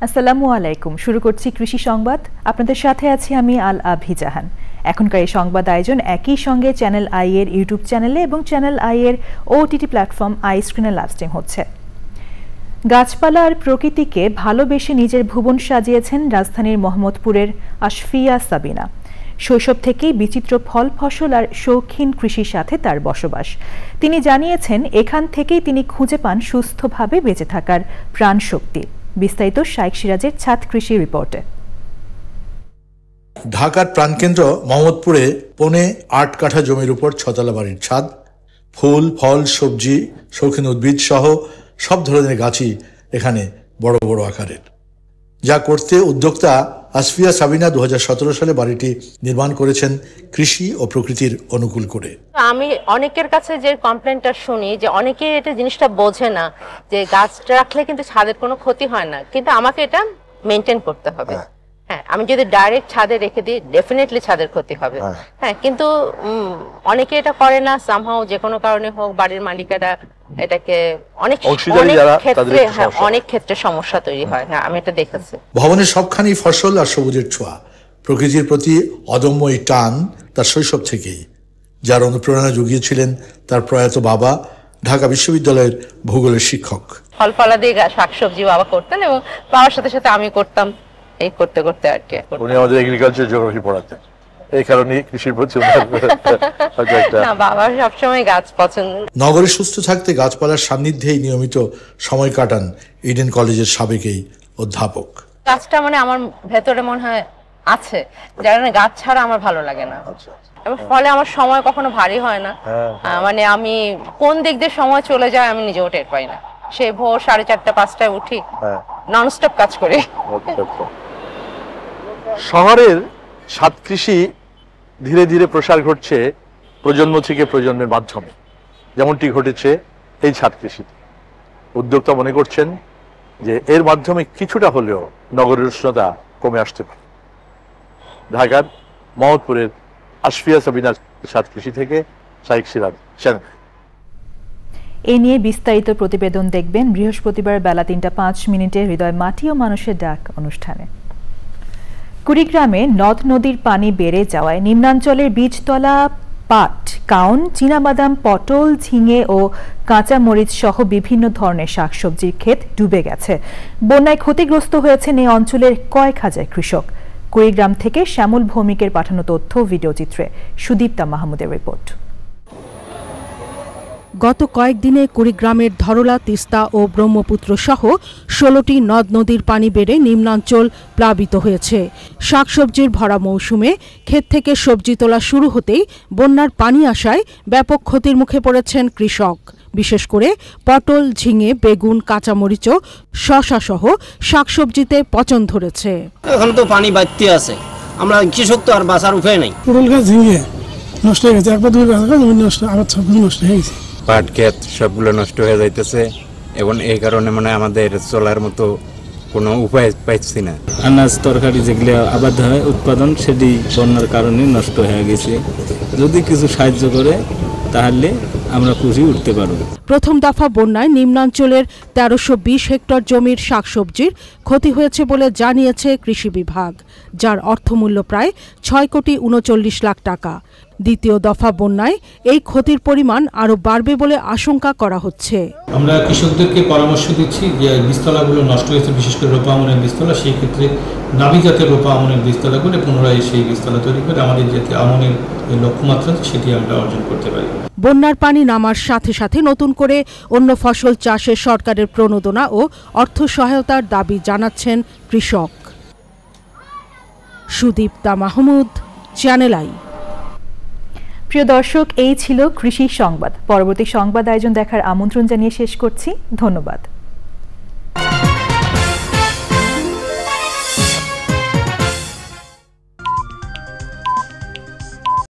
আসসালামু আলাইকুম। শুরু করছি কৃষি সংবাদ। আপনাদের সাথে আছি আমি আল আভি জাহান। এখনকার এই সংবাদ আয়োজন একই সঙ্গে চ্যানেল আই এর ইউটিউব চ্যানেলে এবং চ্যানেল আই এর ওটিটি প্ল্যাটফর্ম আই স্ক্রিনে লাইভ স্ট্রিম হচ্ছে। গাছপালা আর প্রকৃতিকে ভালোবেসে নিজের ভুবন সাজিয়েছেন রাজধানীর মোহাম্মদপুরের আশফিয়া সাবিনা। শৈশব থেকেই বিচিত্র ফল ফসল আর শৌখিন কৃষির সাথে তার বসবাস। তিনি জানিয়েছেন এখান থেকেই তিনি খুঁজে পান সুস্থভাবে বেঁচে থাকার প্রাণ শক্তি। বিস্তারিত শাইখ সিরাজের ছাদ কৃষি রিপোর্টে। ঢাকার প্রাণকেন্দ্র মোহাম্মদপুরে 8.5 কাঠা জমির উপর 6 তলা বাড়ির ছাদ। ফুল ফল সবজি শৌখিন উদ্ভিদ সহ সব ধরনের গাছই এখানে বড় বড় আকারের। যা করতে উদ্যোক্তা আশফিয়া সাবিনা 2017 সালে বাড়িটি নির্মাণ করেছেন কৃষি ও প্রকৃতির অনুকূল করে। আমি অনেকের কাছে যে কমপ্লেনটা শুনি যে অনেকে এটা জিনিসটা বোঝে না যে গাছ রাখলে কিন্তু ছাদের কোনো ক্ষতি হয় না, কিন্তু আমাকে এটা মেনটেন করতে হবে। হ্যাঁ, আমি যদি ডাইরেক্ট ছাদে রেখে দিই ডেফিনেটলি ছাদের ক্ষতি হবে। হ্যাঁ, কিন্তু অনেকে এটা করে না, সামহাও যে কোনো কারণে হোক বাড়ির মালিকেরা এটাকে অনেক ক্ষেত্রে সমস্যা তৈরি হয়। হ্যাঁ, আমি এটা দেখেছি। ভবনের সবখানি ফসল আর সবুজের ছোঁয়া। প্রকৃতির প্রতি অদম্য এই টান তার শৈশব থেকেই, যার অনুপ্রেরণা জুগিয়েছিলেন তার প্রয়াত বাবা, ঢাকা বিশ্ববিদ্যালয়ের ভূগোলের শিক্ষক। ফল ফলাদি শাকসবজি বাবা করতেন এবং বাবার সাথে সাথে আমি করতাম। এই করতে করতে আর কি উনি আমাদের এগ্রিকালচার জিওগ্রাফি পড়াতেন, এই কারণে কৃষির প্রতি না, বাবার সবসময় গাছ পছন্দ। নগরে সুস্থ থাকতে গাছপালার সান্নিধ্যেই নিয়মিত সময় কাটান ইডেন কলেজের সাবেক এই অধ্যাপক। গাছটা মানে আমার ভেতরে মনে হয় আছে, যার কারণে গাছ ছাড়া আমার ভালো লাগে না। এবং ফলে আমার সময় কখনো ভারী হয় না। মানে আমি কোন দিক দিয়ে সময় চলে যায় আমি নিজেও টের পাই না। সে ভোর 4:30 5টায় উঠি, ননস্টপ কাজ করি। শহরের ছাদ কৃষি ধীরে ধীরে প্রসার ঘটছে প্রজন্ম থেকে প্রজন্মের মাধ্যমে, যেমনটি ঘটেছে এই ছাদ কৃষিতে। উদ্যোক্তা মনে করছেন যে এর মাধ্যমে কিছুটা হলেও নগরের উষ্ণতা কমে আসতে পারে। ঢাকার মোহাম্মদপুরের আশফিয়া সাবিনার ছাদ কৃষি থেকে শাইখ সিরাজ। এ নিয়ে বিস্তারিত প্রতিবেদন দেখবেন বৃহস্পতিবার বেলা 3:05 হৃদয় মাটি ও মানুষের ডাক অনুষ্ঠানে। কুড়িগ্রামে নদ নদীর পানি বেড়ে যাওয়ায় নিম্নাঞ্চলের বীজতলা, পাট, কাউন, চীনাবাদাম, পটল, ঝিঙে ও কাঁচামরিচ সহ বিভিন্ন ধরনের শাকসবজির ক্ষেত ডুবে গেছে। বন্যায় ক্ষতিগ্রস্ত হয়েছেন এই অঞ্চলের কয়েক হাজার কৃষক। কুড়িগ্রাম থেকে শ্যামল ভৌমিকের পাঠানো তথ্য ভিডিওচিত্রে সুদীপ্তা মাহমুদের রিপোর্ট। গত কয়েকদিনে কুড়িগ্রামের ধরলা, তিস্তা ও ব্রহ্মপুত্র সহ 16টি নদ নদীর পানি বেড়ে নিম্নাঞ্চল প্লাবিত হয়েছে। শাকসবজির ভরা মৌসুমে ক্ষেত থেকে সবজি তোলা শুরু হতেই বন্যার পানি আসায় ব্যাপক ক্ষতির মুখে পড়েছেন কৃষক। বিশেষ করে পটল, ঝিঙে, বেগুন, কাঁচামরিচ, শসা সহ শাকসবজিতে পচন ধরেছে। এখন তো পানি বাড়তে আছে, আমরা কৃষক তো আর বাঁচার উপায় নাই। পটল গাছ, ঝিঙে নষ্ট হয়ে গেছে, একবার দুই গাছ নষ্ট, আবার সবকিছু নষ্ট হয়ে গেছে। পাট ক্ষেত সবগুলো নষ্ট হয়ে যাইতেছে এবং এই কারণে মানে আমাদের চলার মতো কোনো উপায় পাইছি না। আনাজ তরকারি যেগুলো আবাদ হয় উৎপাদন, সেটি বন্যার কারণে নষ্ট হয়ে গেছে। যদি কিছু সাহায্য করে তাহলে আমরা খুশি উঠতে পারব। প্রথম দফা বন্যায় নিম্নাঞ্চলের 1320 হেক্টর জমির শাকসবজির ক্ষতি হয়েছে বলে জানিয়েছে কৃষি বিভাগ, যার অর্থমূল্য প্রায় 6,39 লাখ টাকা। দ্বিতীয় দফা বন্যায় এই ক্ষতির পরিমাণ আরও বাড়বে বলে আশঙ্কা করা হচ্ছে। আমরা কৃষকদেরকে পরামর্শ দিচ্ছি যে বীজতলাগুলো নষ্ট হয়েছে, বিশেষ করে রোপা আমনের বীজতলা, সেই ক্ষেত্রে নাবি জাতের রোপা আমনের বীজতলা করে পুনরায় সেই বীজতলা তৈরি করে আমাদের যাতে আমনের যে লক্ষ্যমাত্রা সেটি আমরা অর্জন করতে পারি। বন্যার পানি নামার সাথে সাথে নতুন করে অন্য ফসল চাষে সরকারের প্রণোদনা ও অর্থ সহায়তার দাবি জানাচ্ছেন কৃষক। Sudipta Mahmud, channel I. প্রিয় দর্শক, এই ছিল কৃষি সংবাদ। পরবর্তী সংবাদ আয়োজন দেখার আমন্ত্রণ জানিয়ে শেষ করছি। ধন্যবাদ।